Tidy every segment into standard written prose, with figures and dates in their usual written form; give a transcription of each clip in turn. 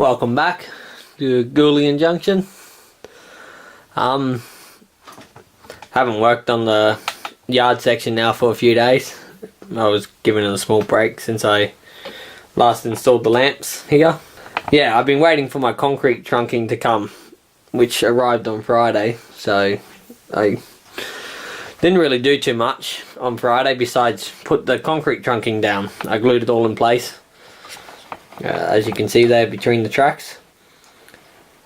Welcome back to Gouldian Junction. Haven't worked on the yard section now for a few days. I was given it a small break since I last installed the lamps here. Yeah, I've been waiting for my concrete trunking to come, which arrived on Friday, so I didn't really do too much on Friday besides put the concrete trunking down. I glued it all in place. As you can see there between the tracks.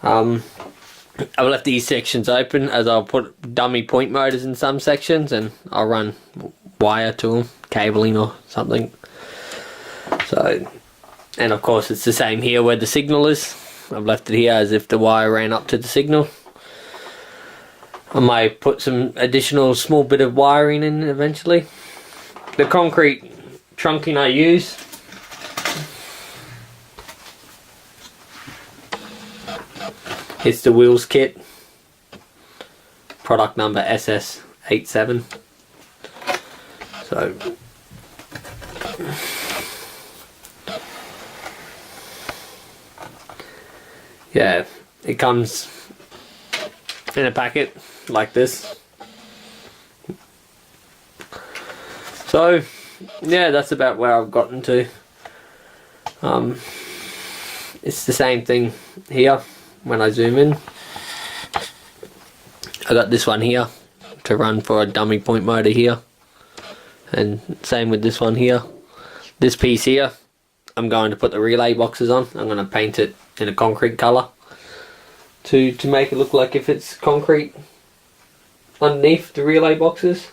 I've left these sections open as I'll put dummy point motors in some sections and I'll run wire to them, cabling or something. So, and of course it's the same here where the signal is. I've left it here as if the wire ran up to the signal. I might put some additional small bit of wiring in eventually. The concrete trunking I use, it's the wheels kit, product number SS87. So yeah, it comes in a packet like this. So yeah, that's about where I've gotten to. It's the same thing here. When I zoom in, I got this one here to run for a dummy point motor here, and same with this one here. This piece here I'm going to put the relay boxes on. I'm going to paint it in a concrete colour to make it look like if it's concrete underneath the relay boxes.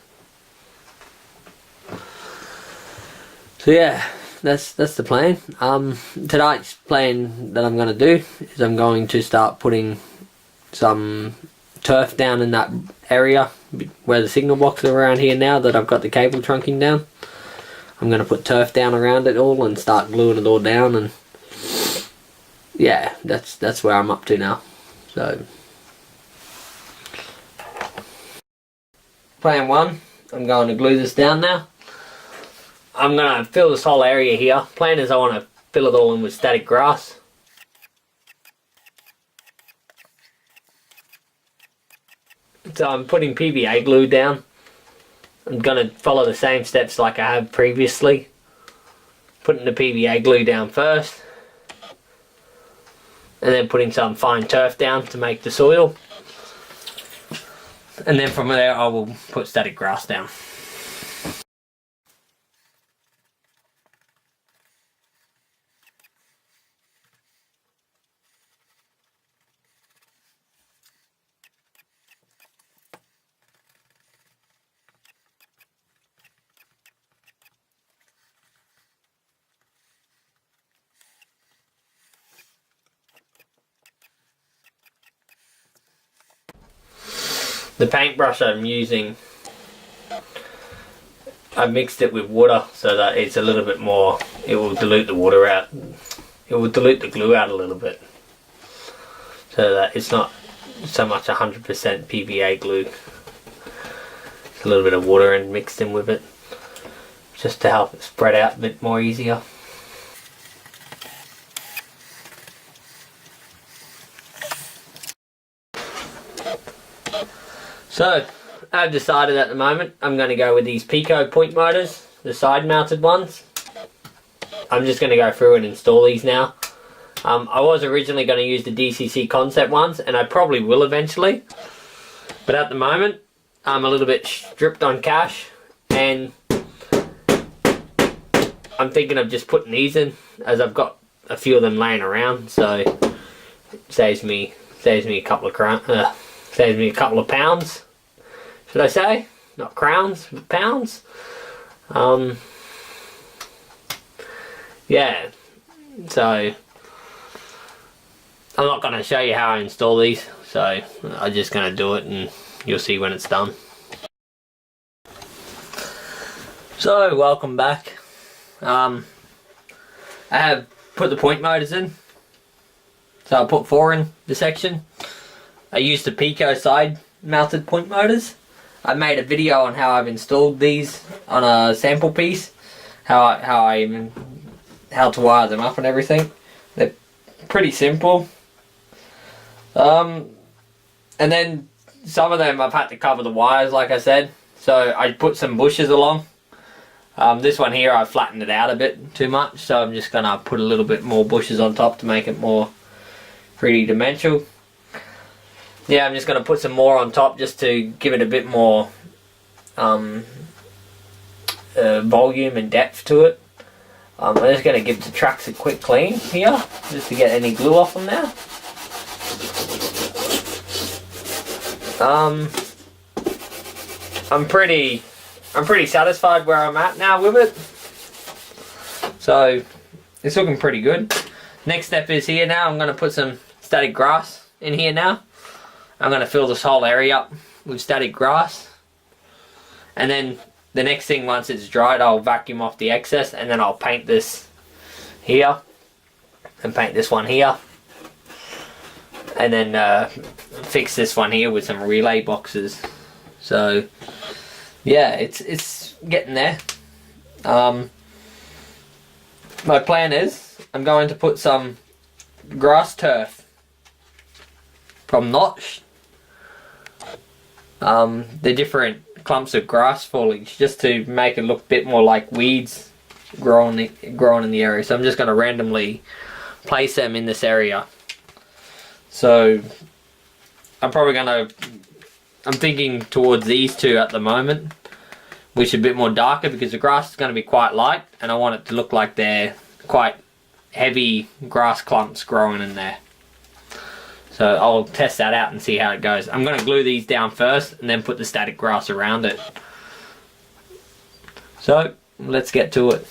So yeah, that's the plan. Tonight's plan that I'm going to do is I'm going to start putting some turf down in that area where the signal box are around here now that I've got the cable trunking down. I'm going to put turf down around it all and start gluing it all down, and yeah, that's where I'm up to now. So plan one, I'm going to glue this down now. I'm going to fill this whole area here. Plan is I want to fill it all in with static grass. So I'm putting PVA glue down. I'm going to follow the same steps like I have previously. Putting the PVA glue down first. And then putting some fine turf down to make the soil. And then from there I will put static grass down. The paintbrush I'm using, I mixed it with water so that it's a little bit more, it will dilute the water out, it will dilute the glue out a little bit, so that it's not so much 100% PVA glue. It's a little bit of water and mixed in with it, just to help it spread out a bit more easier. So, I've decided at the moment I'm going to go with these Pico point motors, the side mounted ones. I'm just going to go through and install these now. I was originally going to use the DCC concept ones, and I probably will eventually. But at the moment, I'm a little bit stripped on cash, and I'm thinking of just putting these in, as I've got a few of them laying around, so it saves me a couple of pounds, should I say? Not crowns, but pounds. Yeah, so I'm not going to show you how I install these, so I'm just going to do it and you'll see when it's done. So, welcome back. I have put the point motors in, so I'll put 4 in the section. I used the Pico side mounted point motors. I made a video on how I've installed these on a sample piece, how to wire them up and everything. pretty simple. And then some of them I've had to cover the wires, like I said. So I put some bushes along. This one here I flattened it out a bit too much, so I'm just gonna put a little bit more bushes on top to make it more three-dimensional. Yeah, I'm just gonna put some more on top just to give it a bit more volume and depth to it. I'm just going to give the tracks a quick clean here, just to get any glue off them now. I'm pretty satisfied where I'm at now with it. So it's looking pretty good. Next step is here now. I'm going to put some static grass in here now. I'm going to fill this whole area up with static grass, and then the next thing, once it's dried, I'll vacuum off the excess, and then I'll paint this here and paint this one here, and then fix this one here with some relay boxes. So yeah, it's getting there. My plan is I'm going to put some grass turf from Notch, the different clumps of grass foliage, just to make it look a bit more like weeds growing in the area. So I'm just going to randomly place them in this area. So I'm thinking towards these two at the moment, which are a bit more darker, because the grass is going to be quite light, and I want it to look like they're quite heavy grass clumps growing in there. So I'll test that out and see how it goes. I'm going to glue these down first and then put the static grass around it. So let's get to it.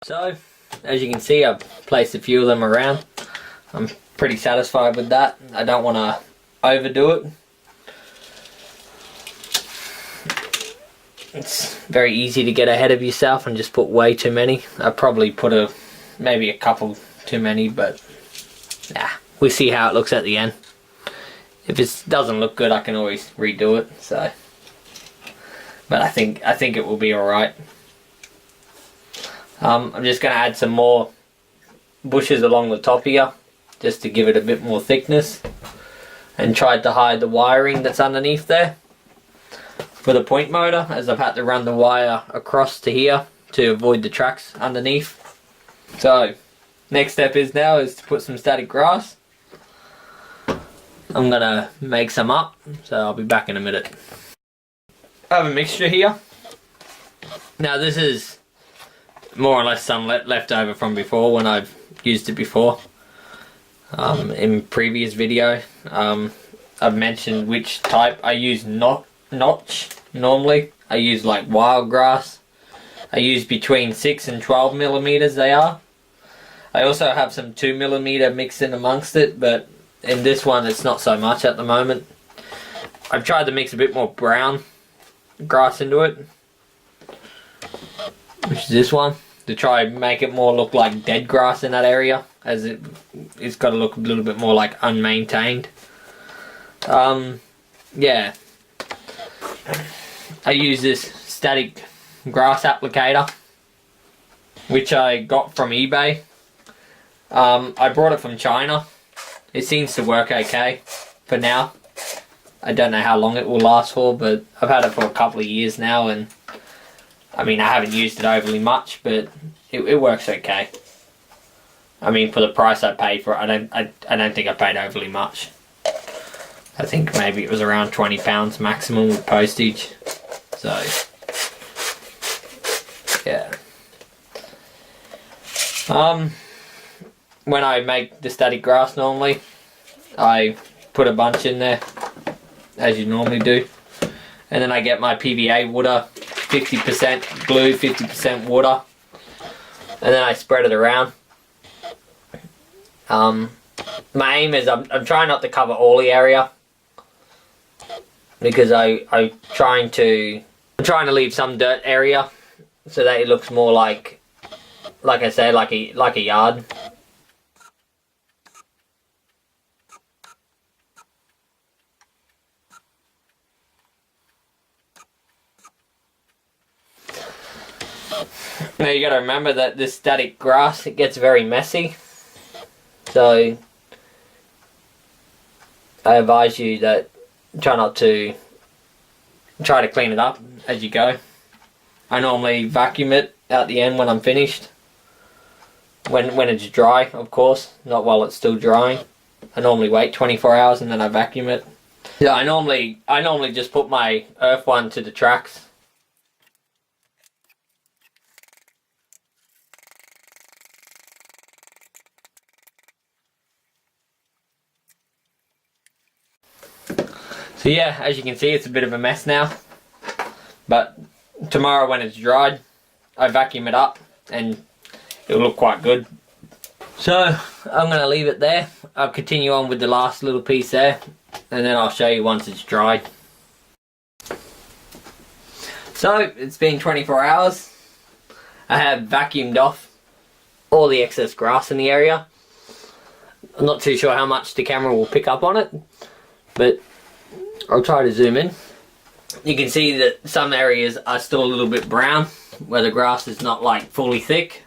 So as you can see, I've placed a few of them around. I'm pretty satisfied with that. I don't want to overdo it. It's very easy to get ahead of yourself and just put way too many. I probably put maybe a couple too many, but yeah, we'll see how it looks at the end. If it doesn't look good, I can always redo it. So, but I think it will be alright. I'm just going to add some more bushes along the top here, just to give it a bit more thickness, and tried to hide the wiring that's underneath there for the point motor, as I've had to run the wire across to here to avoid the tracks underneath. So next step is to put some static grass. I'm going to make some up, so I'll be back in a minute. I have a mixture here. Now this is more or less some left over from before, when I've used it before. In previous video, I've mentioned which type I use. Notch normally. I use like wild grass. I use between 6 and 12 millimeters they are. I also have some 2mm mixed in amongst it, but in this one it's not so much at the moment. I've tried to mix a bit more brown grass into it, which is this one, to try and make it more look like dead grass in that area, as it's got to look a little bit more like unmaintained. Yeah, I use this static grass applicator, which I got from eBay. I brought it from China. It seems to work okay for now. I don't know how long it will last for, but I've had it for a couple of years now, and I mean, I haven't used it overly much, but it works okay. I mean, for the price I paid for it, I don't think I paid overly much. I think maybe it was around £20 maximum with postage. So yeah. When I make the static grass normally, I put a bunch in there, as you normally do. And then I get my PVA water, 50% glue, 50% water. And then I spread it around. My aim is I'm trying not to cover all the area, because I'm trying to leave some dirt area so that it looks more like I said, like a yard. Now you got to remember that this static grass, it gets very messy, so I advise you that try to clean it up as you go. I normally vacuum it at the end when I'm finished, when it's dry, of course, not while it's still drying. I normally wait 24 hours and then I vacuum it. Yeah, I normally just put my earth one to the tracks. So yeah, as you can see, it's a bit of a mess now, but tomorrow when it's dried, I vacuum it up and it'll look quite good. So I'm going to leave it there. I'll continue on with the last little piece there, and then I'll show you once it's dried. So it's been 24 hours. I have vacuumed off all the excess grass in the area. I'm not too sure how much the camera will pick up on it, but I'll try to zoom in. You can see that some areas are still a little bit brown, where the grass is not like fully thick,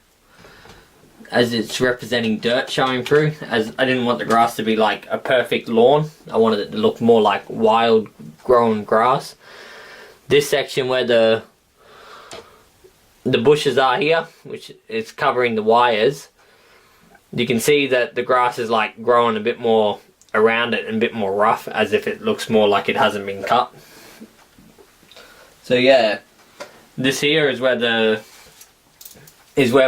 as it's representing dirt showing through, as I didn't want the grass to be like a perfect lawn. I wanted it to look more like wild grown grass. This section where the bushes are here, which is covering the wires, you can see that the grass is like growing a bit more around it and a bit more rough, as if it looks more like it hasn't been cut. So yeah, this here is where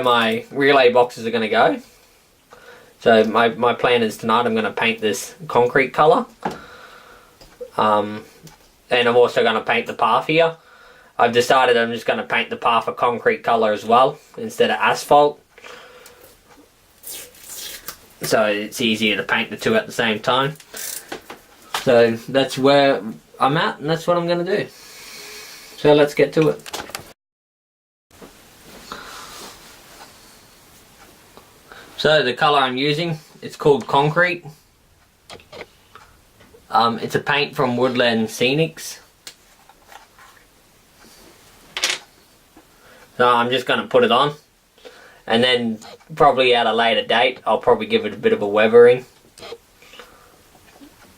my relay boxes are going to go. So my plan is tonight I'm going to paint this concrete colour, and I'm also going to paint the path here. I've decided I'm just going to paint the path a concrete colour as well instead of asphalt, so it's easier to paint the two at the same time. So that's where I'm at, and that's what I'm going to do. So let's get to it. So the colour I'm using, it's called Concrete. It's a paint from Woodland Scenics. So I'm just going to put it on, and then probably at a later date I'll probably give it a bit of a weathering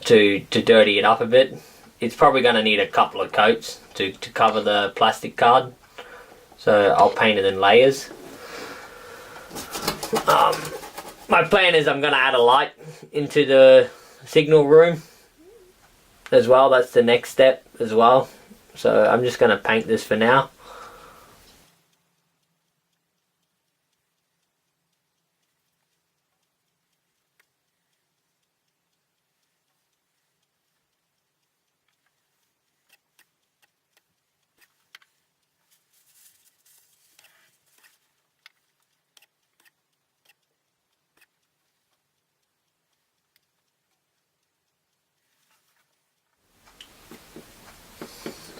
to dirty it up a bit. It's probably going to need a couple of coats to cover the plastic card, so I'll paint it in layers. My plan is I'm going to add a light into the signal room as well. That's the next step as well. So I'm just going to paint this for now.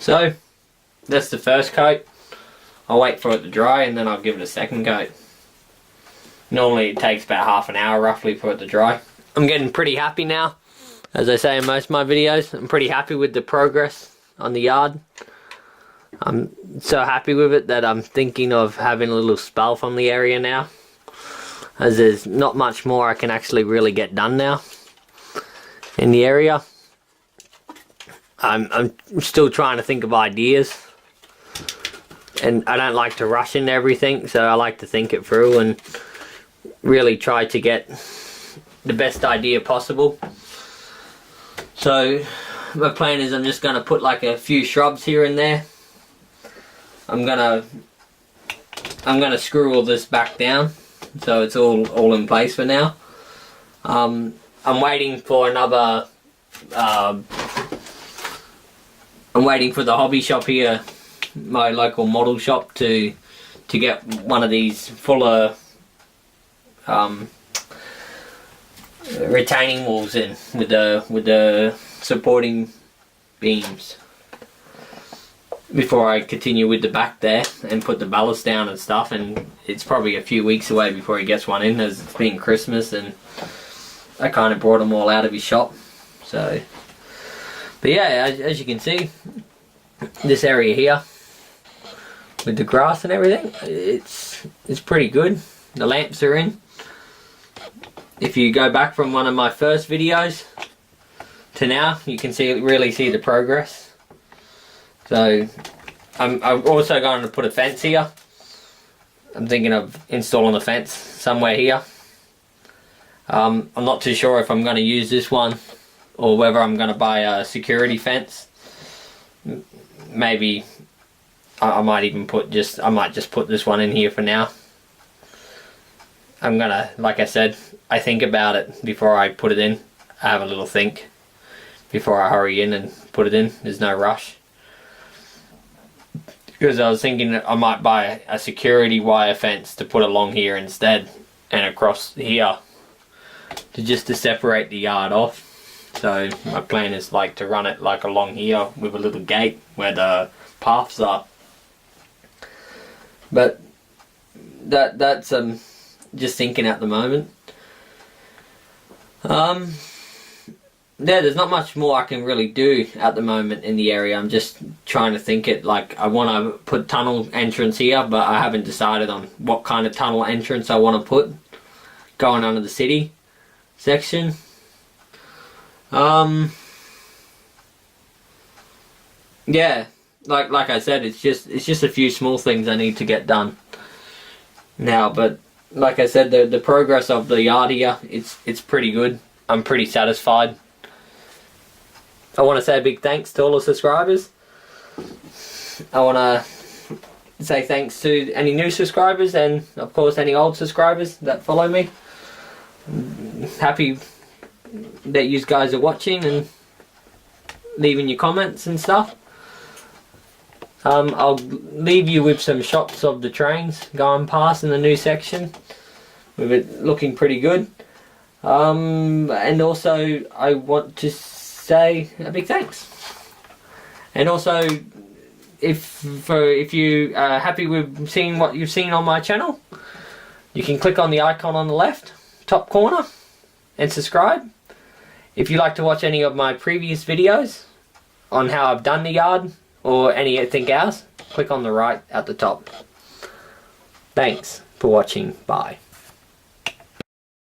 So that's the first coat. I'll wait for it to dry and then I'll give it a second coat. Normally it takes about half an hour roughly for it to dry. I'm getting pretty happy now. As I say in most of my videos, I'm pretty happy with the progress on the yard. I'm so happy with it that I'm thinking of having a little spell from the area now, as there's not much more I can actually really get done now in the area. I'm still trying to think of ideas, and I don't like to rush into everything, so I like to think it through and really try to get the best idea possible. So my plan is I'm just going to put like a few shrubs here and there. I'm gonna screw all this back down so it's all in place for now. I'm waiting for another I'm waiting for the hobby shop here, my local model shop, to get one of these fuller retaining walls in with the supporting beams before I continue with the back there and put the ballast down and stuff. And it's probably a few weeks away before he gets one in, as it's been Christmas and I kind of brought them all out of his shop. So, but yeah, as you can see, this area here with the grass and everything, it's pretty good. The lamps are in. If you go back from one of my first videos to now, you can really see the progress. So I'm also going to put a fence here. I'm thinking of installing a fence somewhere here. I'm not too sure if I'm going to use this one or whether I'm going to buy a security fence. Maybe I might even put just put this one in here for now. I'm gonna, like I said, I think about it before I put it in. I have a little think before I hurry in and put it in. There's no rush. Because I was thinking I might buy a security wire fence to put along here instead and across here to separate the yard off. So my plan is like to run it like along here with a little gate where the paths are. But that's just thinking at the moment. Yeah, there's not much more I can really do at the moment in the area. I'm just trying to think it, like I want to put tunnel entrance here, but I haven't decided on what kind of tunnel entrance I want to put going under the city section. Yeah, like I said, it's just a few small things I need to get done now, but like I said, the progress of the yard here, it's pretty good. I'm pretty satisfied. I want to say a big thanks to all the subscribers. I want to say thanks to any new subscribers and of course any old subscribers that follow me. Happy that you guys are watching and leaving your comments and stuff. I'll leave you with some shots of the trains going past in the new section, with it looking pretty good. And also I want to say a big thanks. And also, if you are happy with seeing what you've seen on my channel, you can click on the icon on the left top corner and subscribe. If you'd like to watch any of my previous videos on how I've done the yard or anything else, click on the right at the top. Thanks for watching. Bye.